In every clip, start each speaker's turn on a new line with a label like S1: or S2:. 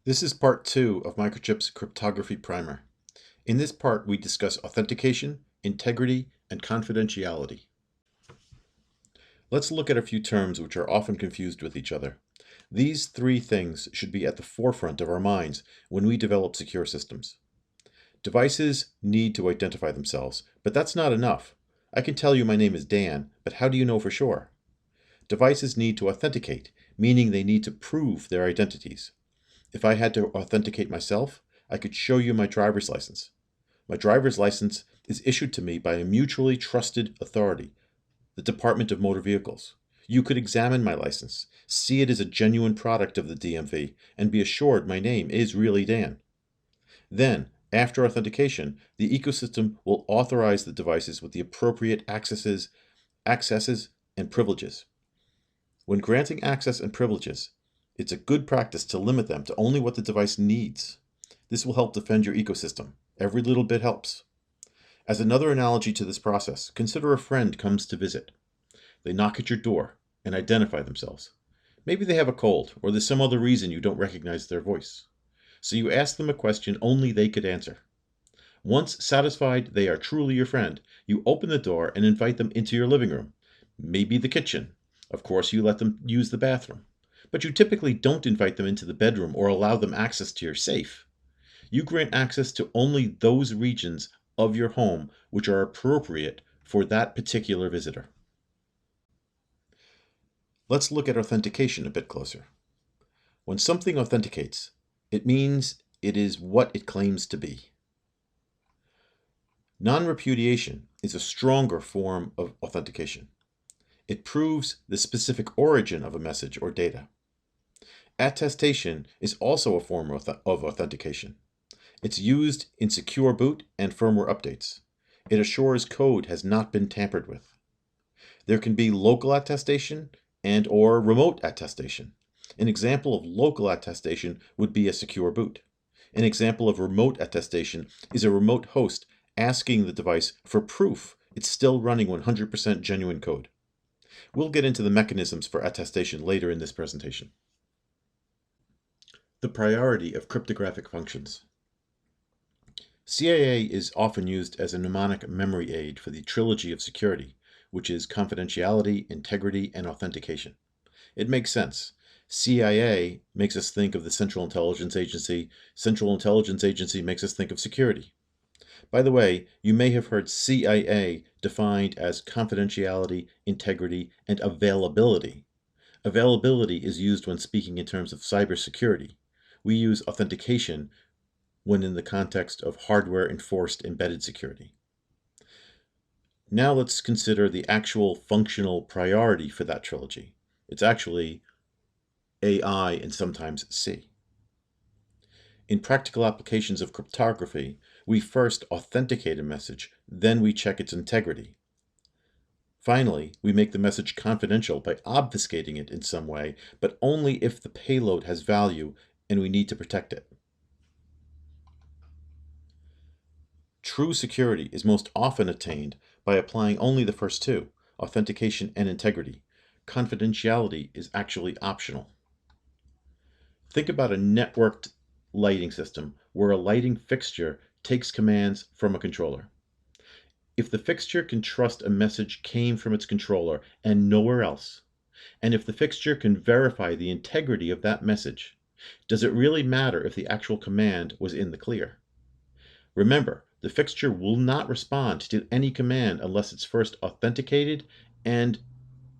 S1: This is part 2 of Microchip's cryptography primer. In this part, we discuss authentication, integrity, and confidentiality. Let's look at a few terms which are often confused with each other. These three things should be at the forefront of our minds when we develop secure systems. Devices need to identify themselves, but that's not enough. I can tell you my name is Dan, but how do you know for sure? Devices need to authenticate, meaning they need to prove their identities. If I had to authenticate myself, I could show you my driver's license. My driver's license is issued to me by a mutually trusted authority, the Department of Motor Vehicles. You could examine my license, see it as a genuine product of the DMV, and be assured my name is really Dan. Then, after authentication, the ecosystem will authorize the devices with the appropriate accesses, and privileges. When granting access and privileges, it's a good practice to limit them to only what the device needs. This will help defend your ecosystem. Every little bit helps. As another analogy to this process, consider a friend comes to visit. They knock at your door and identify themselves. Maybe they have a cold, or there's some other reason you don't recognize their voice. So you ask them a question only they could answer. Once satisfied they are truly your friend, you open the door and invite them into your living room, maybe the kitchen. Of course, you let them use the bathroom. But you typically don't invite them into the bedroom or allow them access to your safe. You grant access to only those regions of your home which are appropriate for that particular visitor. Let's look at authentication a bit closer. When something authenticates, it means it is what it claims to be. Non-repudiation is a stronger form of authentication. It proves the specific origin of a message or data. Attestation is also a form of authentication. It's used in secure boot and firmware updates. It assures code has not been tampered with. There can be local attestation and/or remote attestation. An example of local attestation would be a secure boot. An example of remote attestation is a remote host asking the device for proof it's still running 100% genuine code. We'll get into the mechanisms for attestation later in this presentation. The priority of cryptographic functions. CIA is often used as a mnemonic memory aid for the trilogy of security, which is confidentiality, integrity, and authentication. It makes sense. CIA makes us think of the Central Intelligence Agency. Central Intelligence Agency makes us think of security. By the way, you may have heard CIA defined as confidentiality, integrity, and availability. Availability is used when speaking in terms of cybersecurity. We use authentication when in the context of hardware-enforced embedded security. Now let's consider the actual functional priority for that trilogy. It's actually AI and sometimes C. In practical applications of cryptography, we first authenticate a message, then we check its integrity. Finally, we make the message confidential by obfuscating it in some way, but only if the payload has value and we need to protect it. True security is most often attained by applying only the first two, authentication and integrity. Confidentiality is actually optional. Think about a networked lighting system where a lighting fixture takes commands from a controller. If the fixture can trust a message came from its controller and nowhere else, and if the fixture can verify the integrity of that message, does it really matter if the actual command was in the clear? Remember, the fixture will not respond to any command unless it's first authenticated and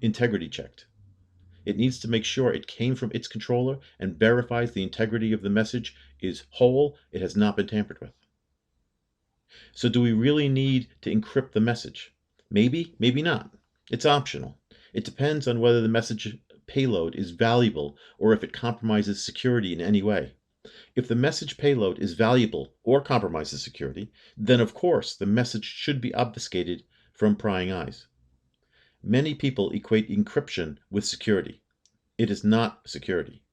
S1: integrity checked. It needs to make sure it came from its controller and verifies the integrity of the message is whole, it has not been tampered with. So do we really need to encrypt the message? Maybe, maybe not. It's optional. It depends on whether the message payload is valuable or if it compromises security in any way. If the message payload is valuable or compromises security, then of course the message should be obfuscated from prying eyes. Many people equate encryption with security. It is not security.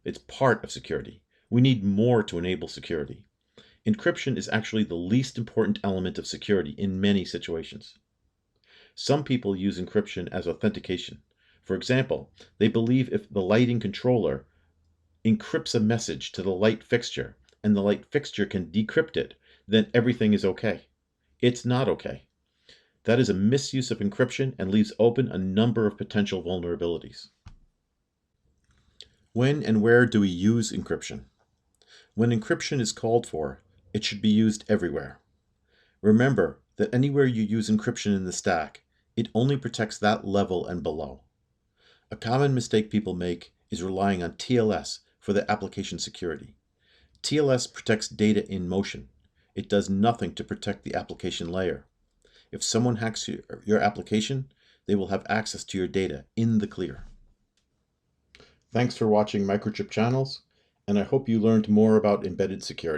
S1: It's part of security. We need more to enable security. Encryption is actually the least important element of security in many situations. Some people use encryption as authentication. For example, they believe if the lighting controller encrypts a message to the light fixture and the light fixture can decrypt it, then everything is okay. It's not okay. That is a misuse of encryption and leaves open a number of potential vulnerabilities. When and where do we use encryption? When encryption is called for, it should be used everywhere. Remember that anywhere you use encryption in the stack, it only protects that level and below. A common mistake people make is relying on TLS for the application security. TLS protects data in motion. It does nothing to protect the application layer. If someone hacks your application, they will have access to your data in the clear. Thanks for watching Microchip Channels, and I hope you learned more about embedded security.